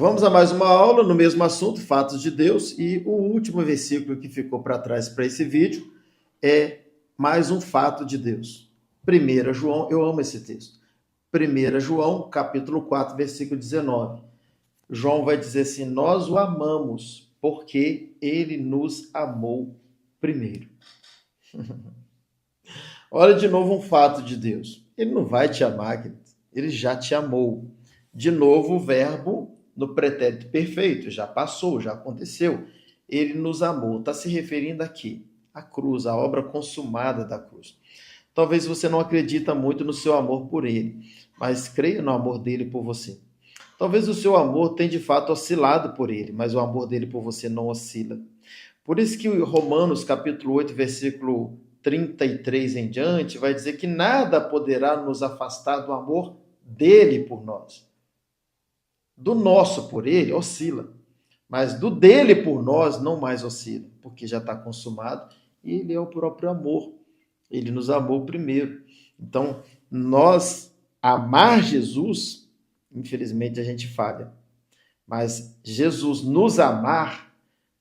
Vamos a mais uma aula no mesmo assunto, fatos de Deus, e o último versículo que ficou para trás para esse vídeo é mais um fato de Deus. 1 João, eu amo esse texto. 1 João, capítulo 4, versículo 19. João vai dizer assim: nós o amamos porque ele nos amou primeiro. Olha de novo um fato de Deus. Ele não vai te amar, querido. Ele já te amou. De novo o verbo no pretérito perfeito, já passou, já aconteceu. Ele nos amou. Está se referindo aqui à cruz, à obra consumada da cruz. Talvez você não acredita muito no seu amor por ele, mas creia no amor dele por você. Talvez o seu amor tenha de fato oscilado por ele, mas o amor dele por você não oscila. Por isso que Romanos capítulo 8, versículo 33 em diante, vai dizer que nada poderá nos afastar do amor dele por nós. Do nosso por ele oscila, mas do dele por nós não mais oscila, porque já está consumado e ele é o próprio amor. Ele nos amou primeiro. Então, nós amar Jesus, infelizmente a gente falha, mas Jesus nos amar,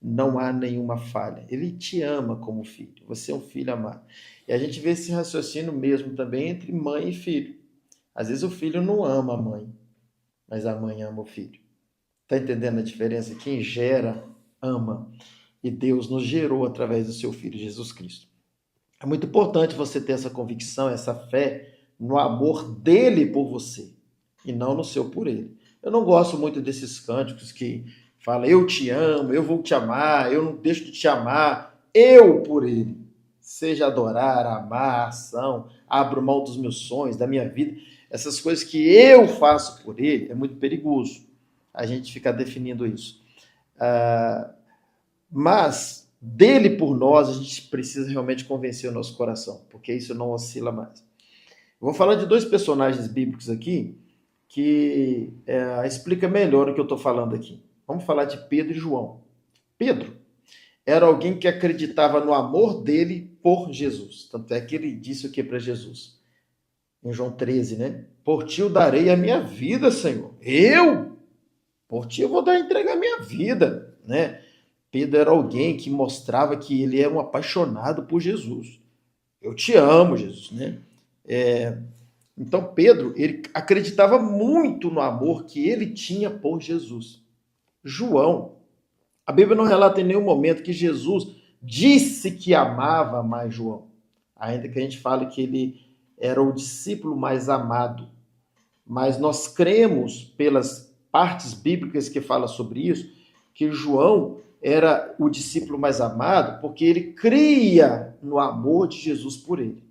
não há nenhuma falha. Ele te ama como filho. Você é um filho amado. E a gente vê esse raciocínio mesmo também entre mãe e filho. Às vezes o filho não ama a mãe, mas a mãe ama o filho. Está entendendo a diferença? Quem gera, ama. E Deus nos gerou através do seu Filho Jesus Cristo. É muito importante você ter essa convicção, essa fé no amor dele por você e não no seu por ele. Eu não gosto muito desses cânticos que falam eu te amo, eu vou te amar, eu não deixo de te amar, eu por ele. Seja adorar, amar, ação, abro mão dos meus sonhos, da minha vida. Essas coisas que eu faço por ele é muito perigoso a gente ficar definindo isso. Mas dele por nós a gente precisa realmente convencer o nosso coração, porque isso não oscila mais. Vou falar de dois personagens bíblicos aqui que explica melhor o que eu estou falando aqui. Vamos falar de Pedro e João. Pedro era alguém que acreditava no amor dele por Jesus. Tanto é que ele disse o que para Jesus? Em João 13, né? Por ti eu darei a minha vida, Senhor. Eu? Por ti eu vou entregar a minha vida, né? Pedro era alguém que mostrava que ele era um apaixonado por Jesus. Eu te amo, Jesus, né? Então Pedro, ele acreditava muito no amor que ele tinha por Jesus. João, a Bíblia não relata em nenhum momento que Jesus disse que amava mais João. Ainda que a gente fale que ele era o discípulo mais amado. Mas nós cremos, pelas partes bíblicas que falam sobre isso, que João era o discípulo mais amado porque ele cria no amor de Jesus por ele.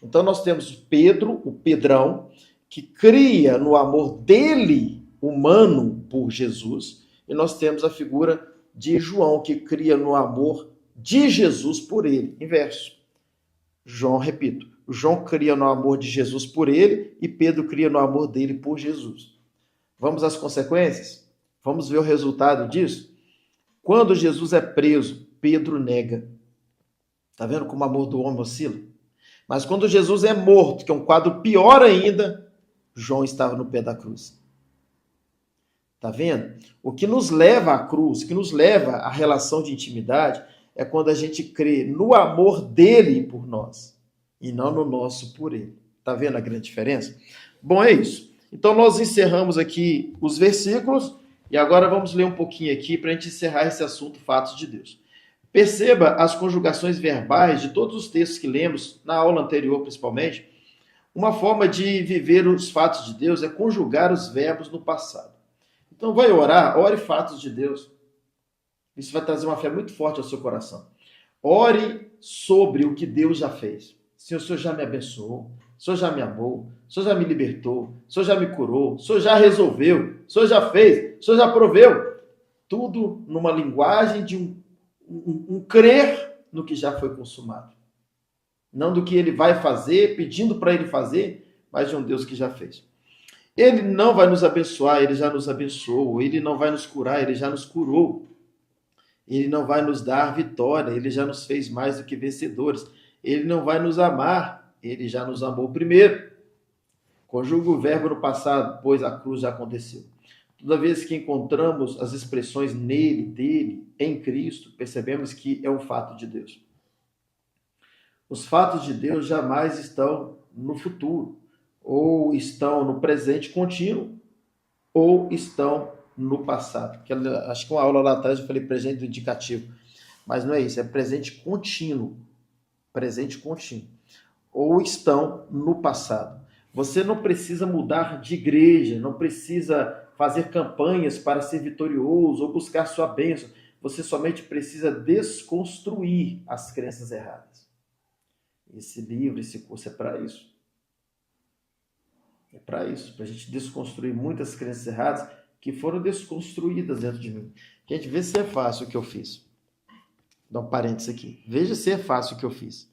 Então nós temos Pedro, o Pedrão, que cria no amor dele, humano, por Jesus. E nós temos a figura de João, que cria no amor de Jesus por ele. Inverso. João, repito, João cria no amor de Jesus por ele e Pedro cria no amor dele por Jesus. Vamos às consequências? Vamos ver o resultado disso? Quando Jesus é preso, Pedro nega. Está vendo como o amor do homem oscila? Mas quando Jesus é morto, que é um quadro pior ainda, João estava no pé da cruz. Está vendo? O que nos leva à cruz, o que nos leva à relação de intimidade, é quando a gente crê no amor dele por nós e não no nosso por ele. Está vendo a grande diferença? Bom, é isso. Então nós encerramos aqui os versículos e agora vamos ler um pouquinho aqui para a gente encerrar esse assunto, fatos de Deus. Perceba as conjugações verbais de todos os textos que lemos, na aula anterior principalmente. Uma forma de viver os fatos de Deus é conjugar os verbos no passado. Então vai orar, ore fatos de Deus. Isso vai trazer uma fé muito forte ao seu coração. Ore sobre o que Deus já fez. Senhor, o Senhor já me abençoou, o Senhor já me amou, o Senhor já me libertou, o Senhor já me curou, o Senhor já resolveu, o Senhor já fez, o Senhor já proveu. Tudo numa linguagem de um crer no que já foi consumado. Não do que ele vai fazer, pedindo para ele fazer, mas de um Deus que já fez. Ele não vai nos abençoar, ele já nos abençoou. Ele não vai nos curar, ele já nos curou. Ele não vai nos dar vitória, ele já nos fez mais do que vencedores. Ele não vai nos amar, ele já nos amou primeiro. Conjuga o verbo no passado, pois a cruz já aconteceu. Toda vez que encontramos as expressões nele, dele, em Cristo, percebemos que é um fato de Deus. Os fatos de Deus jamais estão no futuro, ou estão no presente contínuo, ou estão no passado. Acho que uma aula lá atrás eu falei presente indicativo, mas não é isso, é presente contínuo. Presente contínuo. Ou estão no passado. Você não precisa mudar de igreja, não precisa fazer campanhas para ser vitorioso ou buscar sua bênção. Você somente precisa desconstruir as crenças erradas. Esse livro, esse curso é para isso. É para isso, para a gente desconstruir muitas crenças erradas que foram desconstruídas dentro de mim. Gente, vê se é fácil o que eu fiz. Dá um parênteses aqui. Veja se é fácil o que eu fiz.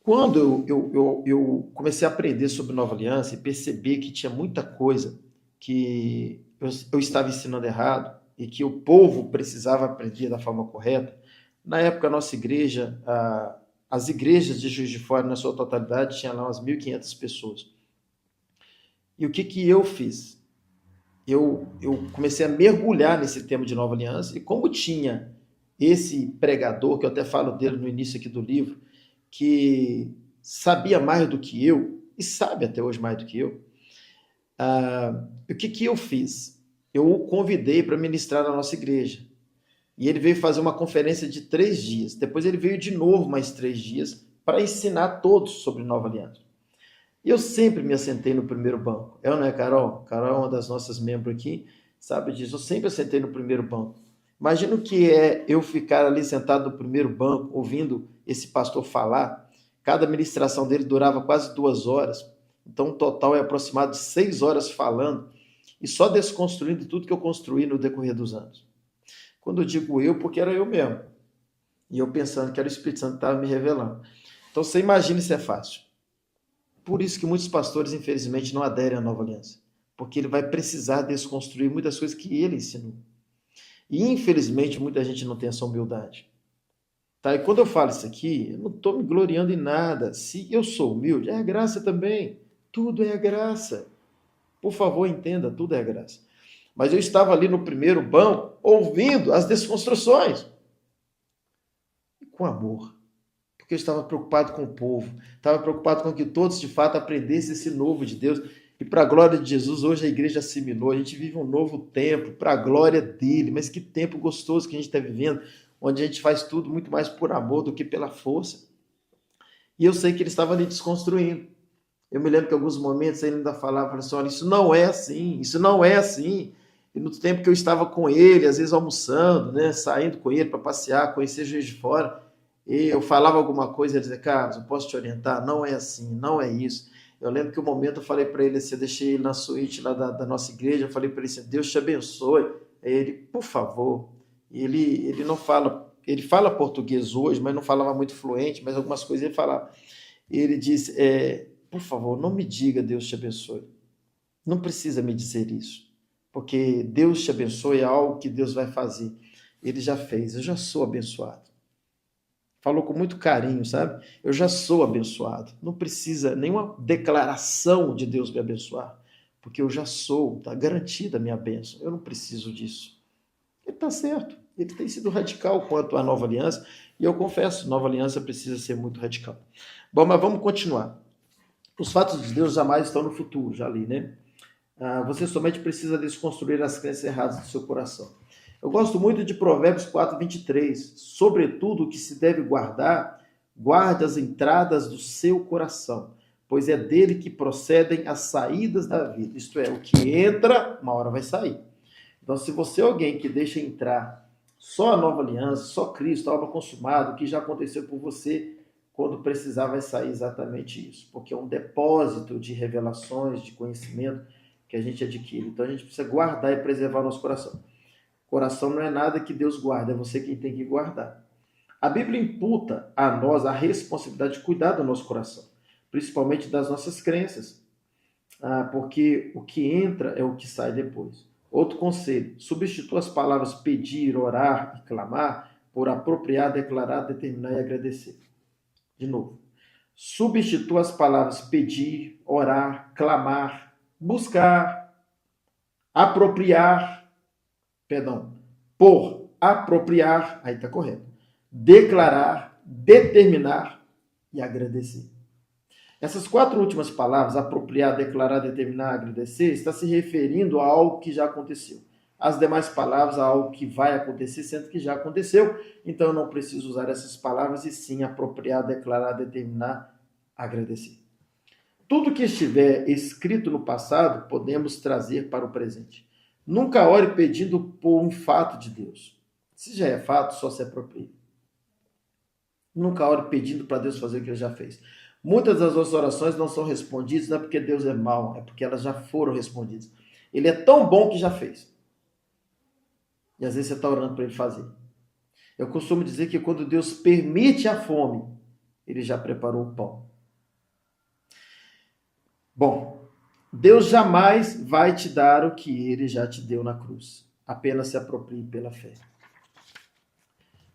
Quando eu comecei a aprender sobre Nova Aliança e perceber que tinha muita coisa que eu estava ensinando errado e que o povo precisava aprender da forma correta, na época a nossa igreja, as igrejas de Juiz de Fora, na sua totalidade, tinha lá umas 1.500 pessoas. E o que eu fiz? Eu comecei a mergulhar nesse tema de Nova Aliança, e como tinha esse pregador, que eu até falo dele no início aqui do livro, que sabia mais do que eu, e sabe até hoje mais do que eu, o que eu fiz? Eu o convidei para ministrar na nossa igreja. E ele veio fazer uma conferência de 3 dias. Depois ele veio de novo mais 3 dias para ensinar todos sobre Nova Aliança. E eu sempre me assentei no primeiro banco. Eu, não é, Carol? Carol é uma das nossas membros aqui, sabe disso. Eu sempre assentei no primeiro banco. Imagina o que é eu ficar ali sentado no primeiro banco, ouvindo esse pastor falar. Cada ministração dele durava quase 2 horas. Então, o total é aproximado de 6 horas falando e só desconstruindo tudo que eu construí no decorrer dos anos. Quando eu digo eu, porque era eu mesmo. E eu pensando que era o Espírito Santo que estava me revelando. Então, você imagina se é fácil. Por isso que muitos pastores, infelizmente, não aderem à Nova Aliança. Porque ele vai precisar desconstruir muitas coisas que ele ensinou. E, infelizmente, muita gente não tem essa humildade. Tá? E quando eu falo isso aqui, eu não estou me gloriando em nada. Se eu sou humilde, é a graça também. Tudo é a graça. Por favor, entenda, tudo é a graça. Mas eu estava ali no primeiro banco, ouvindo as desconstruções. E com amor. Porque eu estava preocupado com o povo. Estava preocupado com que todos, de fato, aprendessem esse novo de Deus. E para a glória de Jesus, hoje a igreja assimilou. A gente vive um novo tempo, para a glória dele. Mas que tempo gostoso que a gente está vivendo, onde a gente faz tudo muito mais por amor do que pela força. E eu sei que ele estava ali desconstruindo. Eu me lembro que em alguns momentos ele ainda falava assim, olha, isso não é assim, isso não é assim. E no tempo que eu estava com ele, às vezes almoçando, né, saindo com ele para passear, conhecer Juiz de Fora, e eu falava alguma coisa, ele dizia, Carlos, eu posso te orientar? Não é assim, não é isso. Eu lembro que um momento eu falei para ele assim, eu deixei ele na suíte lá da nossa igreja, eu falei para ele assim, Deus te abençoe. Aí ele, por favor, ele não fala, ele fala português hoje, mas não falava muito fluente, mas algumas coisas ele falava. Ele disse, por favor, não me diga Deus te abençoe. Não precisa me dizer isso, porque Deus te abençoe é algo que Deus vai fazer. Ele já fez, eu já sou abençoado. Falou com muito carinho, sabe? Eu já sou abençoado. Não precisa nenhuma declaração de Deus me abençoar, porque eu já sou, está garantida a minha bênção. Eu não preciso disso. Ele está certo. Ele tem sido radical quanto à nova aliança, e eu confesso, nova aliança precisa ser muito radical. Bom, mas vamos continuar. Os fatos de Deus jamais estão no futuro, já li, né? Você somente precisa desconstruir as crenças erradas do seu coração. Eu gosto muito de Provérbios 4:23. Sobretudo o que se deve guardar, guarde as entradas do seu coração, pois é dele que procedem as saídas da vida. Isto é, o que entra, uma hora vai sair. Então, se você é alguém que deixa entrar só a nova aliança, só Cristo, a obra consumada, o que já aconteceu por você, quando precisar vai sair exatamente isso, porque é um depósito de revelações, de conhecimento que a gente adquire. Então, a gente precisa guardar e preservar o nosso coração. Coração não é nada que Deus guarda, é você quem tem que guardar. A Bíblia imputa a nós a responsabilidade de cuidar do nosso coração, principalmente das nossas crenças, porque o que entra é o que sai depois. Outro conselho, substitua as palavras pedir, orar e clamar por apropriar, declarar, determinar e agradecer. De novo, substitua as palavras pedir, orar, clamar, buscar, por apropriar, aí está correto, declarar, determinar e agradecer. Essas 4 últimas palavras, apropriar, declarar, determinar, agradecer, está se referindo a algo que já aconteceu. As demais palavras, a algo que vai acontecer, sendo que já aconteceu. Então, eu não preciso usar essas palavras, e sim apropriar, declarar, determinar, agradecer. Tudo que estiver escrito no passado, podemos trazer para o presente. Nunca ore pedindo por um fato de Deus. Se já é fato, só se apropria. Nunca ore pedindo para Deus fazer o que Ele já fez. Muitas das nossas orações não são respondidas, não é porque Deus é mau, é porque elas já foram respondidas. Ele é tão bom que já fez. E às vezes você está orando para Ele fazer. Eu costumo dizer que quando Deus permite a fome, Ele já preparou o pão. Bom, Deus jamais vai te dar o que Ele já te deu na cruz. Apenas se aproprie pela fé.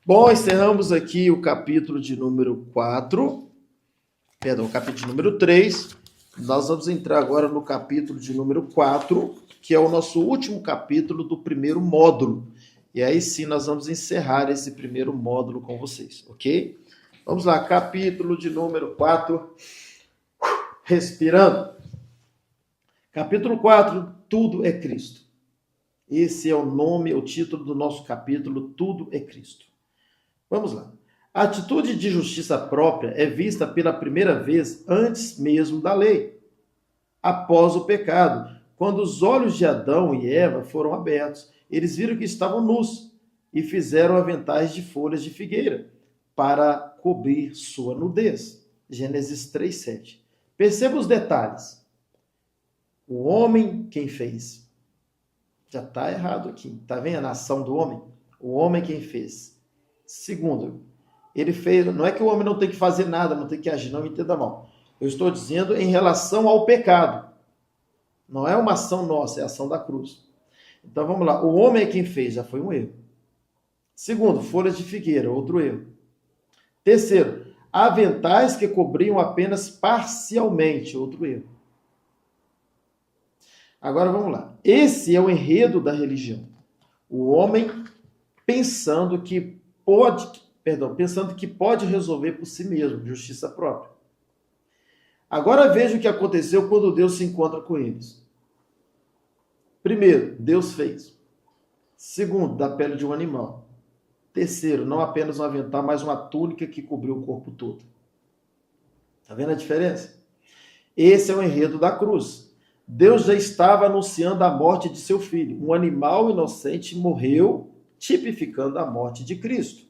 Bom, encerramos aqui o capítulo de número 4. O capítulo de número 3. Nós vamos entrar agora no capítulo de número 4, que é o nosso último capítulo do primeiro módulo. E aí sim nós vamos encerrar esse primeiro módulo com vocês, ok? Vamos lá, capítulo de número 4. Respirando. Capítulo 4, tudo é Cristo. Esse é o nome, o título do nosso capítulo, tudo é Cristo. Vamos lá. A atitude de justiça própria é vista pela primeira vez antes mesmo da lei, após o pecado. Quando os olhos de Adão e Eva foram abertos, eles viram que estavam nus e fizeram aventais de folhas de figueira para cobrir sua nudez. Gênesis 3:7. Perceba os detalhes. O homem quem fez. Já está errado aqui. Está vendo a ação do homem? O homem quem fez. Segundo, ele fez. Não é que o homem não tem que fazer nada, não tem que agir, não me entenda mal. Eu estou dizendo em relação ao pecado. Não é uma ação nossa, é a ação da cruz. Então vamos lá. O homem é quem fez, já foi um erro. Segundo, folhas de figueira, outro erro. Terceiro, aventais que cobriam apenas parcialmente, outro erro. Agora vamos lá. Esse é o enredo da religião. O homem pensando que pode resolver por si mesmo, justiça própria. Agora veja o que aconteceu quando Deus se encontra com eles. Primeiro, Deus fez. Segundo, da pele de um animal. Terceiro, não apenas um avental, mas uma túnica que cobriu o corpo todo. Está vendo a diferença? Esse é o enredo da cruz. Deus já estava anunciando a morte de seu filho. Um animal inocente morreu, tipificando a morte de Cristo.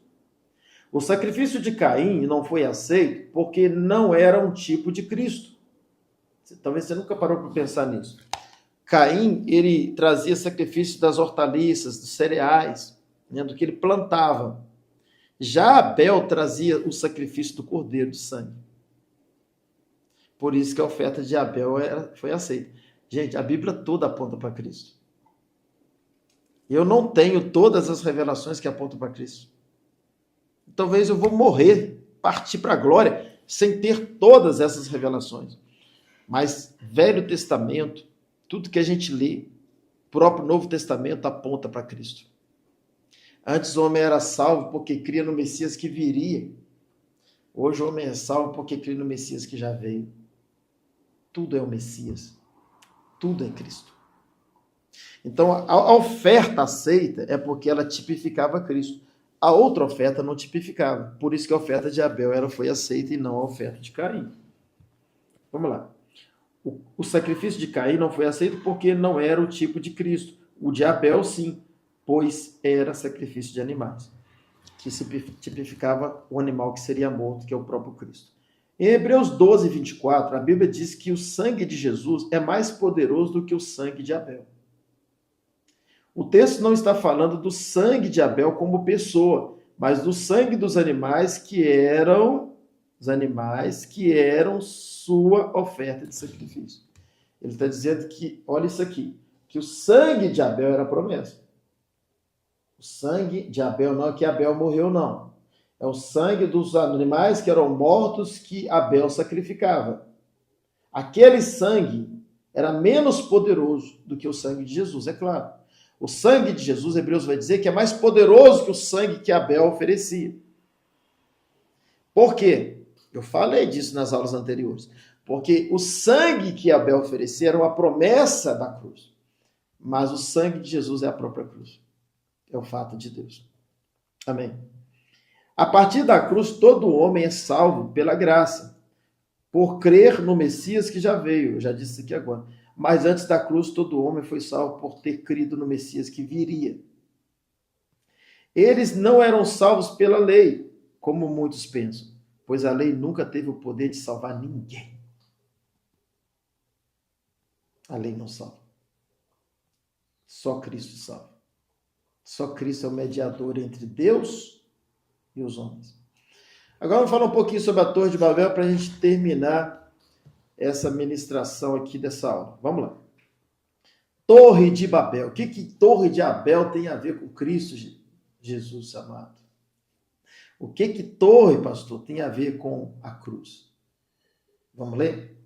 O sacrifício de Caim não foi aceito porque não era um tipo de Cristo. Talvez você nunca parou para pensar nisso. Caim, ele trazia sacrifício das hortaliças, dos cereais, né, do que ele plantava. Já Abel trazia o sacrifício do cordeiro, de sangue. Por isso que a oferta de Abel foi aceita. Gente, a Bíblia toda aponta para Cristo. Eu não tenho todas as revelações que apontam para Cristo. Talvez eu vou morrer, partir para a glória, sem ter todas essas revelações. Mas Velho Testamento, tudo que a gente lê, o próprio Novo Testamento aponta para Cristo. Antes o homem era salvo porque cria no Messias que viria. Hoje o homem é salvo porque cria no Messias que já veio. Tudo é o Messias. Tudo é Cristo. Então, a oferta aceita é porque ela tipificava Cristo. A outra oferta não tipificava. Por isso que a oferta de Abel foi aceita e não a oferta de Caim. Vamos lá. O sacrifício de Caim não foi aceito porque não era o tipo de Cristo. O de Abel, sim, pois era sacrifício de animais, que tipificava o animal que seria morto, que é o próprio Cristo. Em Hebreus 12, 24, a Bíblia diz que o sangue de Jesus é mais poderoso do que o sangue de Abel. O texto não está falando do sangue de Abel como pessoa, mas do sangue dos animais que eram sua oferta de sacrifício. Ele está dizendo que, olha isso aqui, que o sangue de Abel era a promessa. O sangue de Abel não é que Abel morreu, não. É o sangue dos animais que eram mortos que Abel sacrificava. Aquele sangue era menos poderoso do que o sangue de Jesus, é claro. O sangue de Jesus, Hebreus vai dizer que é mais poderoso que o sangue que Abel oferecia. Por quê? Eu falei disso nas aulas anteriores. Porque o sangue que Abel oferecia era uma promessa da cruz. Mas o sangue de Jesus é a própria cruz. É o fato de Deus. Amém. A partir da cruz, todo homem é salvo pela graça, por crer no Messias que já veio. Eu já disse isso aqui agora. Mas antes da cruz, todo homem foi salvo por ter crido no Messias que viria. Eles não eram salvos pela lei, como muitos pensam, pois a lei nunca teve o poder de salvar ninguém. A lei não salva. Só Cristo salva. Só Cristo é o mediador entre Deus e os homens. Agora vamos falar um pouquinho sobre a Torre de Babel para a gente terminar essa ministração aqui dessa aula. Vamos lá. Torre de Babel. O que Torre de Babel tem a ver com Cristo Jesus amado? O que torre, pastor, tem a ver com a cruz? Vamos ler?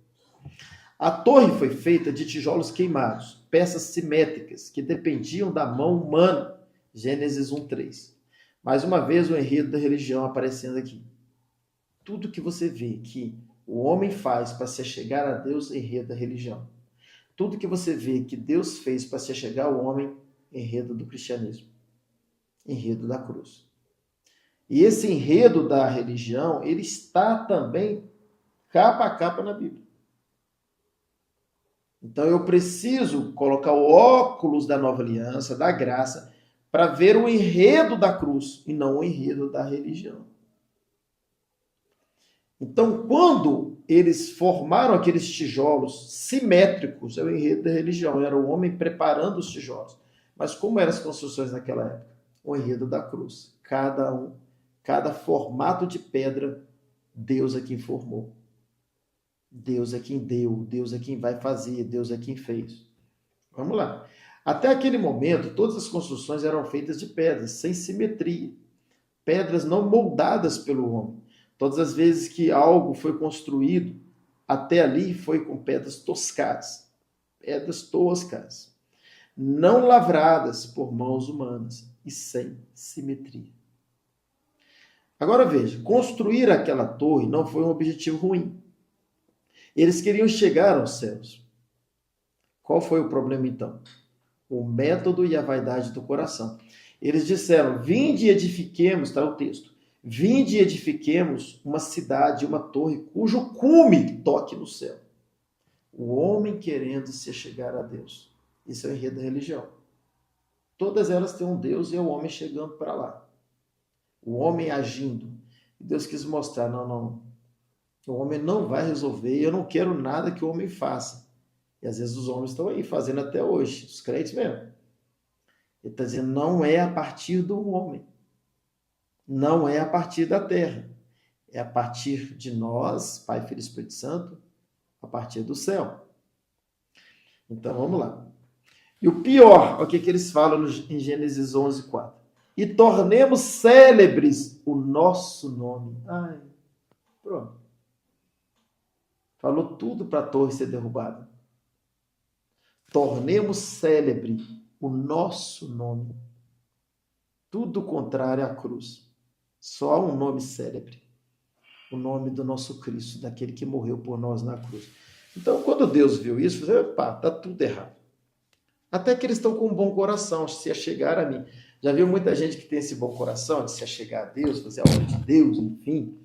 A torre foi feita de tijolos queimados, peças simétricas que dependiam da mão humana. Gênesis 1:3. Mais uma vez o enredo da religião aparecendo aqui. Tudo que você vê que o homem faz para se chegar a Deus, enredo da religião. Tudo que você vê que Deus fez para se chegar ao homem, enredo do cristianismo. Enredo da cruz. E esse enredo da religião, ele está também capa a capa na Bíblia. Então eu preciso colocar o óculos da nova aliança, da graça, para ver o enredo da cruz e não o enredo da religião. Então, quando eles formaram aqueles tijolos simétricos, é o enredo da religião, era o homem preparando os tijolos. Mas como eram as construções naquela época? O enredo da cruz. Cada formato de pedra, Deus é quem formou. Deus é quem deu, Deus é quem vai fazer, Deus é quem fez. Vamos lá. Até aquele momento, todas as construções eram feitas de pedras, sem simetria. Pedras não moldadas pelo homem. Todas as vezes que algo foi construído, até ali foi com pedras toscadas. Pedras toscas. Não lavradas por mãos humanas e sem simetria. Agora veja, construir aquela torre não foi um objetivo ruim. Eles queriam chegar aos céus. Qual foi o problema então? O método e a vaidade do coração. Eles disseram, vinde e edifiquemos, está o texto, vinde e edifiquemos uma cidade, uma torre, cujo cume toque no céu. O homem querendo se chegar a Deus. Isso é o enredo da religião. Todas elas têm um Deus e é o homem chegando para lá. O homem agindo. E Deus quis mostrar, não. O homem não vai resolver e eu não quero nada que o homem faça. E às vezes os homens estão aí fazendo até hoje, os crentes mesmo. Ele está dizendo, não é a partir do homem. Não é a partir da terra. É a partir de nós, Pai, Filho e Espírito Santo, a partir do céu. Então vamos lá. E o pior, o que eles falam em Gênesis 11:4. E tornemos célebres o nosso nome. Ai, pronto. Falou tudo para a torre ser derrubada. Tornemos célebre o nosso nome. Tudo contrário à cruz. Só há um nome célebre. O nome do nosso Cristo, daquele que morreu por nós na cruz. Então, quando Deus viu isso, falou, opa, está tudo errado. Até que eles estão com um bom coração, se achegar a mim. Já viu muita gente que tem esse bom coração de se achegar a Deus, fazer a obra de Deus, enfim.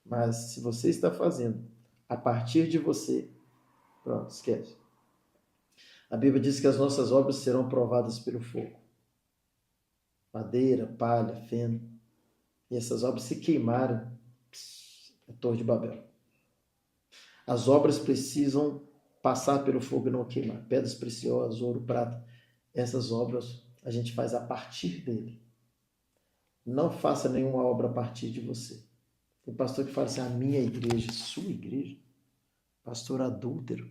Mas se você está fazendo a partir de você, pronto, esquece. A Bíblia diz que as nossas obras serão provadas pelo fogo. Madeira, palha, feno. E essas obras se queimaram. A Torre de Babel. As obras precisam passar pelo fogo e não queimar. Pedras preciosas, ouro, prata. Essas obras a gente faz a partir dele. Não faça nenhuma obra a partir de você. Tem pastor que fala assim, a minha igreja, sua igreja, pastor adúltero.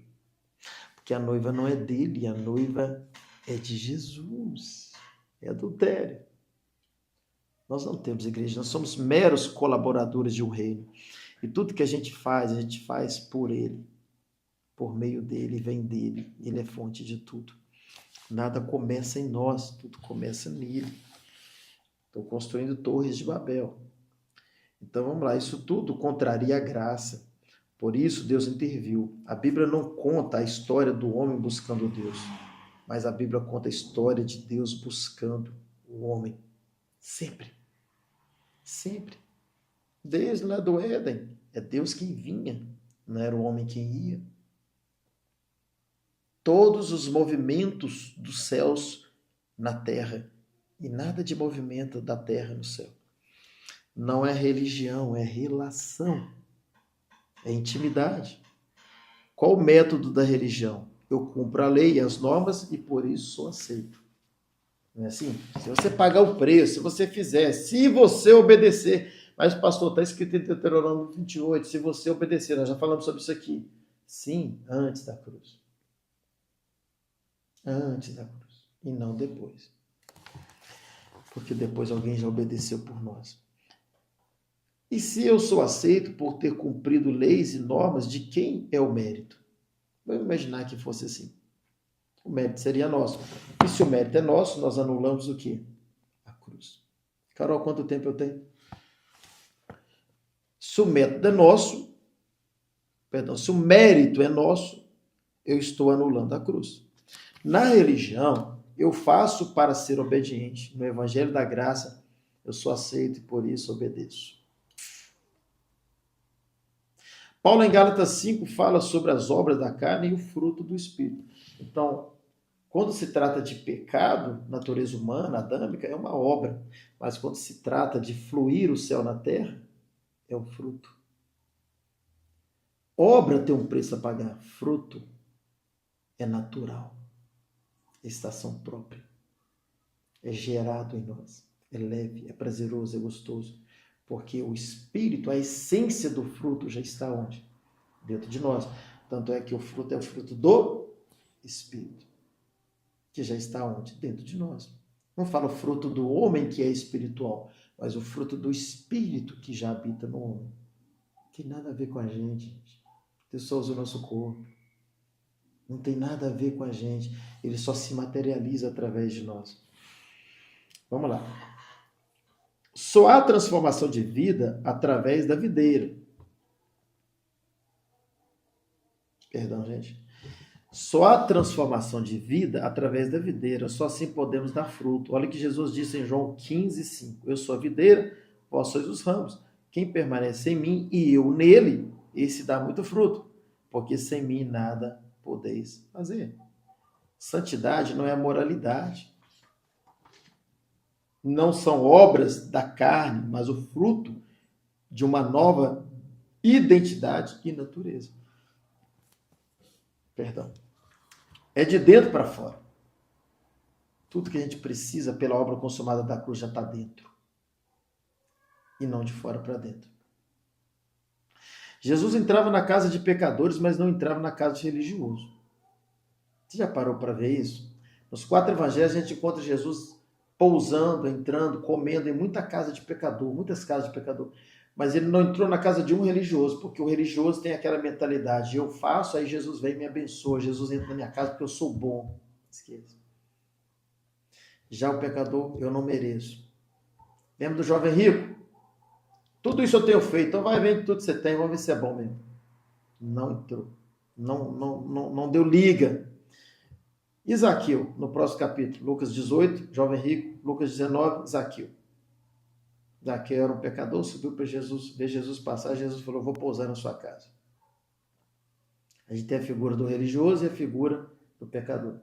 Porque a noiva não é dele, a noiva é de Jesus. É adultério. Nós não temos igreja, nós somos meros colaboradores de um reino. E tudo que a gente faz por ele. por meio dele, vem dele, ele é fonte de tudo. Nada começa em nós, tudo começa nele. Estou construindo torres de Babel. Então vamos lá, isso tudo contraria a graça. Por isso Deus interviu. A Bíblia não conta a história do homem buscando Deus, mas a Bíblia conta a história de Deus buscando o homem. Sempre. Sempre. Desde lá do Éden, é Deus quem vinha, não era o homem quem ia. Todos os movimentos dos céus na terra e nada de movimento da terra no céu. Não é religião, é relação, é intimidade. Qual o método da religião? Eu cumpro a lei e as normas e por isso sou aceito. Não é assim? Se você pagar o preço, se você fizer, se você obedecer. Mas, pastor, está escrito em Deuteronômio 28, se você obedecer, nós já falamos sobre isso aqui. Sim, antes da cruz. Antes da cruz. E não depois. Porque depois alguém já obedeceu por nós. E se eu sou aceito por ter cumprido leis e normas, de quem é o mérito? Vamos imaginar que fosse assim. O mérito seria nosso. E se o mérito é nosso, nós anulamos o quê? A cruz. Carol, quanto tempo eu tenho? Se o método é nosso, se o mérito é nosso, eu estou anulando a cruz. Na religião, eu faço para ser obediente. No Evangelho da Graça, eu sou aceito e por isso obedeço. Paulo, em Gálatas 5, fala sobre as obras da carne e o fruto do Espírito. Então, quando se trata de pecado, natureza humana, adâmica, é uma obra. Mas quando se trata de fluir o céu na terra, é um fruto. Obra tem um preço a pagar. Fruto é natural. É estação própria. É gerado em nós. É leve, é prazeroso, é gostoso. Porque o Espírito, a essência do fruto já está onde? Dentro de nós. Tanto é que o fruto é o fruto do Espírito. Que já está onde? Dentro de nós. Não fala o fruto do homem que é espiritual, mas o fruto do Espírito que já habita no homem. Não tem nada a ver com a gente. Deus só usa o nosso corpo. Não tem nada a ver com a gente. Ele só se materializa através de nós. Vamos lá. Só há transformação de vida através da videira. Perdão, gente. Só há transformação de vida através da videira. Só assim podemos dar fruto. Olha o que Jesus disse em João 15:5. Eu sou a videira, vós sois os ramos. Quem permanece em mim e eu nele, esse dá muito fruto. Porque sem mim nada podeis fazer. Santidade não é moralidade. Não são obras da carne, mas o fruto de uma nova identidade e natureza. Perdão. É de dentro para fora. Tudo que a gente precisa pela obra consumada da cruz já está dentro. E não de fora para dentro. Jesus entrava na casa de pecadores, mas não entrava na casa de religioso. Você já parou para ver isso? Nos 4 evangelhos a gente encontra Jesus pousando, entrando, comendo em muita casa de pecador, muitas casas de pecador. Mas ele não entrou na casa de um religioso, porque o religioso tem aquela mentalidade, eu faço, aí Jesus vem e me abençoa, Jesus entra na minha casa porque eu sou bom. Esqueça. Já o pecador, eu não mereço. Lembra do jovem rico? Tudo isso eu tenho feito, então vai vendo tudo que você tem, vamos ver se é bom mesmo. Não entrou. Não deu liga. E Zaqueu, no próximo capítulo, Lucas 18, jovem rico, Lucas 19, Zaqueu. Zaqueu era um pecador, subiu para Jesus, ver Jesus passar, Jesus falou, vou pousar na sua casa. A gente tem a figura do religioso e a figura do pecador.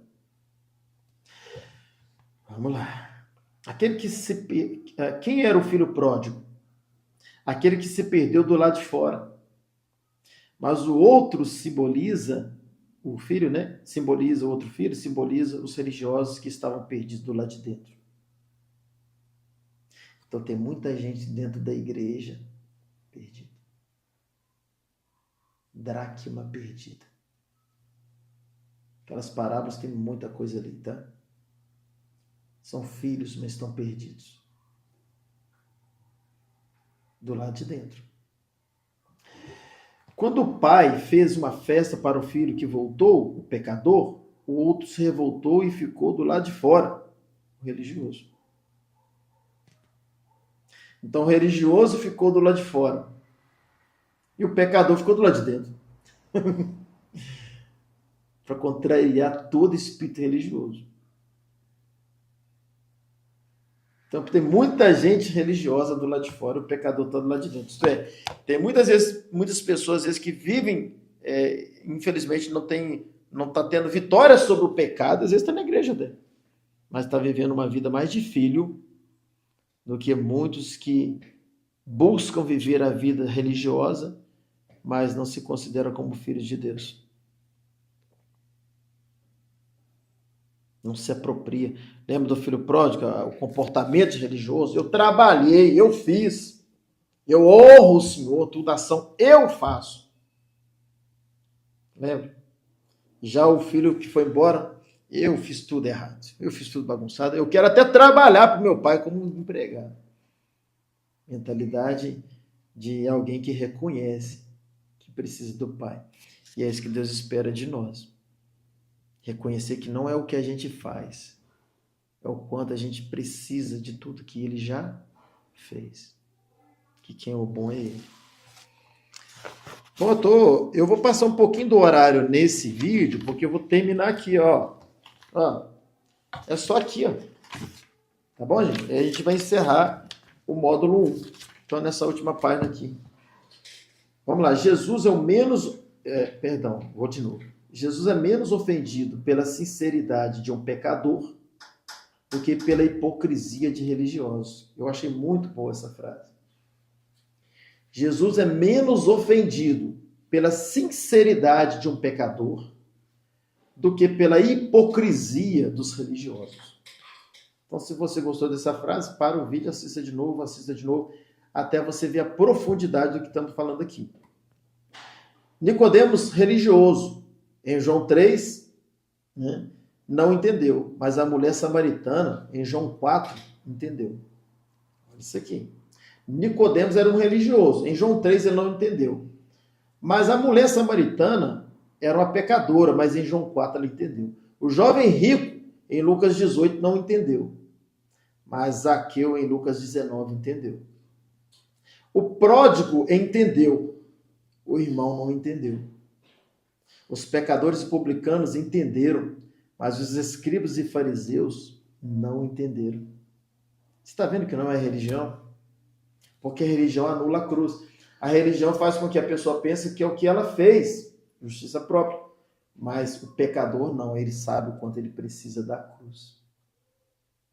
Vamos lá. Quem era o filho pródigo? Aquele que se perdeu do lado de fora. Mas o outro simboliza, o filho, né? Simboliza o outro filho, simboliza os religiosos que estavam perdidos do lado de dentro. Então tem muita gente dentro da igreja perdida. Dracma perdida. Aquelas parábolas tem muita coisa ali, tá? São filhos, mas estão perdidos. Do lado de dentro. Quando o pai fez uma festa para o filho que voltou, o pecador, o outro se revoltou e ficou do lado de fora, o religioso. Então o religioso ficou do lado de fora e o pecador ficou do lado de dentro. Para contrariar todo espírito religioso. Então tem muita gente religiosa do lado de fora, o pecador está do lado de dentro. Isto é, tem muitas pessoas às vezes que vivem, infelizmente não está tendo vitória sobre o pecado, às vezes está na igreja dele, mas está vivendo uma vida mais de filho do que muitos que buscam viver a vida religiosa, mas não se consideram como filhos de Deus. Não se apropria. Lembra do filho pródigo, o comportamento religioso? Eu trabalhei, eu fiz, eu honro o Senhor, toda ação eu faço. Lembra? Já o filho que foi embora, eu fiz tudo errado, eu fiz tudo bagunçado, eu quero até trabalhar para o meu pai como empregado. Mentalidade de alguém que reconhece que precisa do pai. E é isso que Deus espera de nós. Reconhecer que não é o que a gente faz, é o quanto a gente precisa de tudo que ele já fez. Que quem é o bom é ele. Bom, eu vou passar um pouquinho do horário nesse vídeo, porque eu vou terminar aqui, ó. É só aqui, ó. Tá bom, gente? Aí a gente vai encerrar o módulo 1. Então, nessa última página aqui. Vamos lá. Jesus é o menos... vou de novo. Jesus é menos ofendido pela sinceridade de um pecador do que pela hipocrisia de religiosos. Eu achei muito boa essa frase. Jesus é menos ofendido pela sinceridade de um pecador do que pela hipocrisia dos religiosos. Então, se você gostou dessa frase, para o vídeo, assista de novo, até você ver a profundidade do que estamos falando aqui. Nicodemos, religioso, em João 3, não entendeu, mas a mulher samaritana, em João 4, entendeu. Olha isso aqui. Nicodemos era um religioso, em João 3 ele não entendeu. Mas a mulher samaritana era uma pecadora, mas em João 4 ela entendeu. O jovem rico, em Lucas 18, não entendeu. Mas Zaqueu, em Lucas 19, entendeu. O pródigo entendeu, o irmão não entendeu. Os pecadores e publicanos entenderam, mas os escribas e fariseus não entenderam. Você está vendo que não é religião? Porque a religião anula a cruz. A religião faz com que a pessoa pense que é o que ela fez, justiça própria. Mas o pecador não, ele sabe o quanto ele precisa da cruz.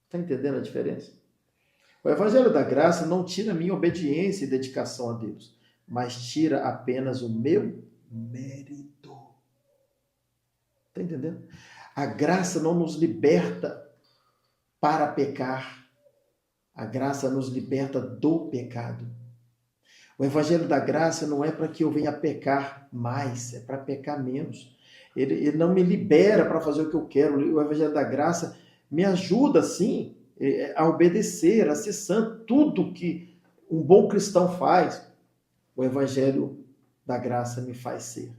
Está entendendo a diferença? O Evangelho da Graça não tira a minha obediência e dedicação a Deus, mas tira apenas o meu mérito. Está entendendo? A graça não nos liberta para pecar. A graça nos liberta do pecado. O Evangelho da Graça não é para que eu venha pecar mais, é para pecar menos. Ele não me libera para fazer o que eu quero. O Evangelho da Graça me ajuda, sim, a obedecer, a ser santo. Tudo que um bom cristão faz, o Evangelho da Graça me faz ser.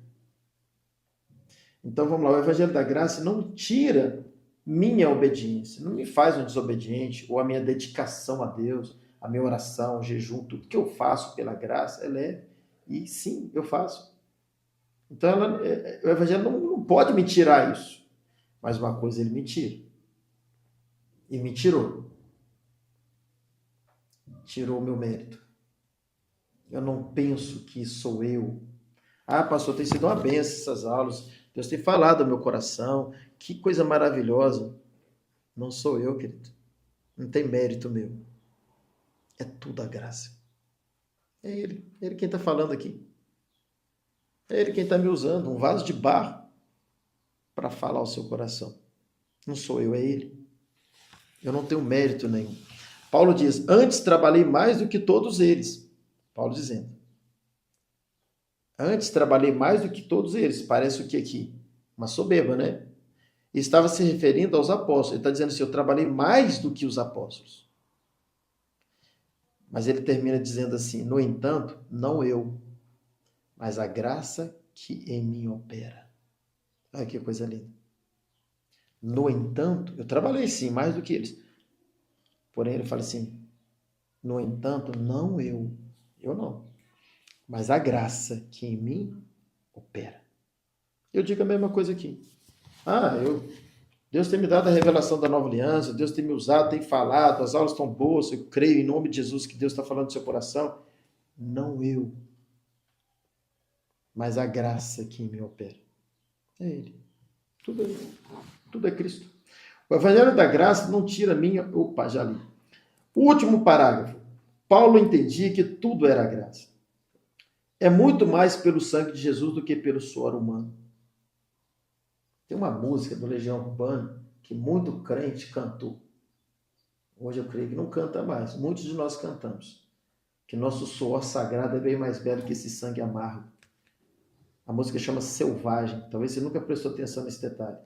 Então vamos lá, o Evangelho da Graça não tira minha obediência, não me faz um desobediente, ou a minha dedicação a Deus, a minha oração, o jejum, tudo que eu faço pela graça é leve. E sim, eu faço. Então o Evangelho não pode me tirar isso. Mas uma coisa ele me tira. E me tirou. Tirou o meu mérito. Eu não penso que sou eu. Ah, pastor, tem sido uma benção essas aulas. Deus tem falado ao meu coração. Que coisa maravilhosa. Não sou eu, querido. Não tem mérito meu. É tudo a graça. É Ele. É Ele quem está falando aqui. É Ele quem está me usando. Um vaso de barro para falar ao seu coração. Não sou eu, é Ele. Eu não tenho mérito nenhum. Paulo diz, antes trabalhei mais do que todos eles. Paulo dizendo. Antes trabalhei mais do que todos eles. Parece o que aqui? Uma soberba, né? E estava se referindo aos apóstolos. Ele está dizendo assim, eu trabalhei mais do que os apóstolos. Mas ele termina dizendo assim, no entanto, não eu, mas a graça que em mim opera. Olha que coisa linda. No entanto, eu trabalhei sim, mais do que eles. Porém, ele fala assim, no entanto, não eu não, mas a graça que em mim opera. Eu digo a mesma coisa aqui. Deus tem me dado a revelação da nova aliança, Deus tem me usado, tem falado, as aulas estão boas, eu creio em nome de Jesus que Deus está falando do seu coração. Não eu, mas a graça que em mim opera. É Ele. Tudo é Cristo. O Evangelho da Graça não tira a minha... Opa, já li. O último parágrafo. Paulo entendia que tudo era graça. É muito mais pelo sangue de Jesus do que pelo suor humano. Tem uma música do Legião Urbana que muito crente cantou. Hoje eu creio que não canta mais. Muitos de nós cantamos. Que nosso suor sagrado é bem mais belo que esse sangue amargo. A música chama Selvagem. Talvez você nunca prestou atenção nesse detalhe.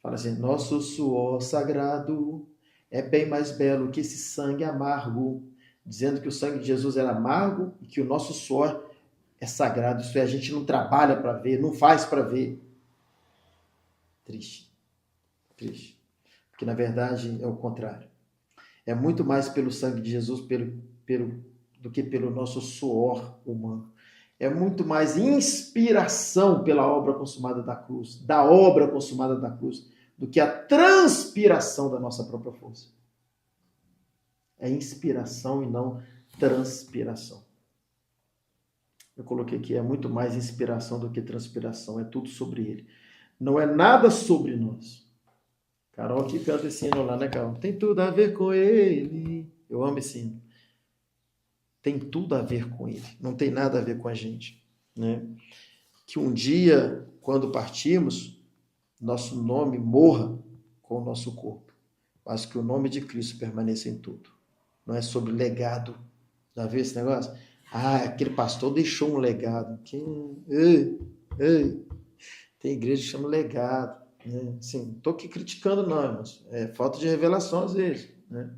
Fala assim, nosso suor sagrado é bem mais belo que esse sangue amargo. Dizendo que o sangue de Jesus era amargo e que o nosso suor é sagrado. Isso é, a gente não trabalha para ver, não faz para ver. Triste. Triste. Porque na verdade é o contrário. É muito mais pelo sangue de Jesus do que pelo nosso suor humano. É muito mais inspiração pela obra consumada da cruz, do que a transpiração da nossa própria força. É inspiração e não transpiração. Eu coloquei aqui, é muito mais inspiração do que transpiração, é tudo sobre ele. Não é nada sobre nós. Carol que canta esse hino lá, né, Carol? Tem tudo a ver com ele. Eu amo esse hino. Tem tudo a ver com ele, não tem nada a ver com a gente, né? Que um dia, quando partirmos, nosso nome morra com o nosso corpo, mas que o nome de Cristo permaneça em tudo. Não é sobre legado. Já viu esse negócio? Aquele pastor deixou um legado. Tem igreja que chama legado, né? Assim, não estou aqui criticando não, irmãos. É falta de revelação às vezes, né?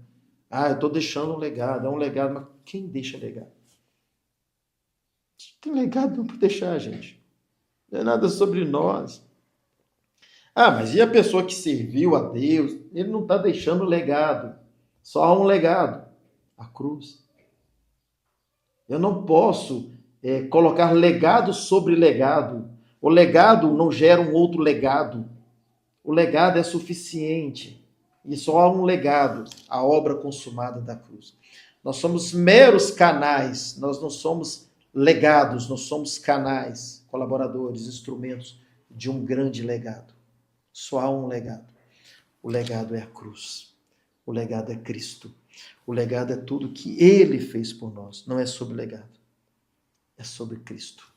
Eu estou deixando um legado, é um legado, mas quem deixa legado? Tem legado não para deixar, gente. Não é nada sobre nós. Mas e a pessoa que serviu a Deus? Ele não está deixando legado. Só há um legado, a cruz. Eu não posso colocar legado sobre legado. O legado não gera um outro legado. O legado é suficiente. E só há um legado, a obra consumada da cruz. Nós somos meros canais, nós não somos legados, nós somos canais, colaboradores, instrumentos de um grande legado. Só há um legado. O legado é a cruz. O legado é Cristo. O legado é tudo que Ele fez por nós. Não é sobre legado. É sobre Cristo.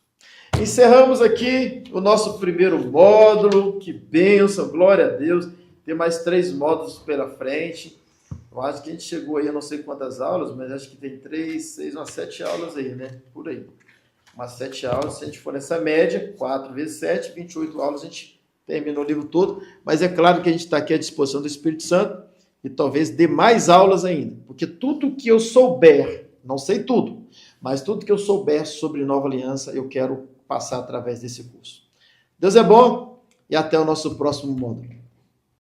Encerramos aqui o nosso primeiro módulo. Que bênção, glória a Deus. Tem mais 3 módulos pela frente. Eu acho que a gente chegou aí a não sei quantas aulas, mas acho que tem 3, 6, umas 7 aulas aí, né? Por aí. Umas 7 aulas, se a gente for nessa média, 4 vezes 7, 28 aulas, a gente termina o livro todo. Mas é claro que a gente está aqui à disposição do Espírito Santo e talvez dê mais aulas ainda. Porque tudo que eu souber, não sei tudo, mas tudo que eu souber sobre Nova Aliança, eu quero passar através desse curso. Deus é bom e até o nosso próximo módulo.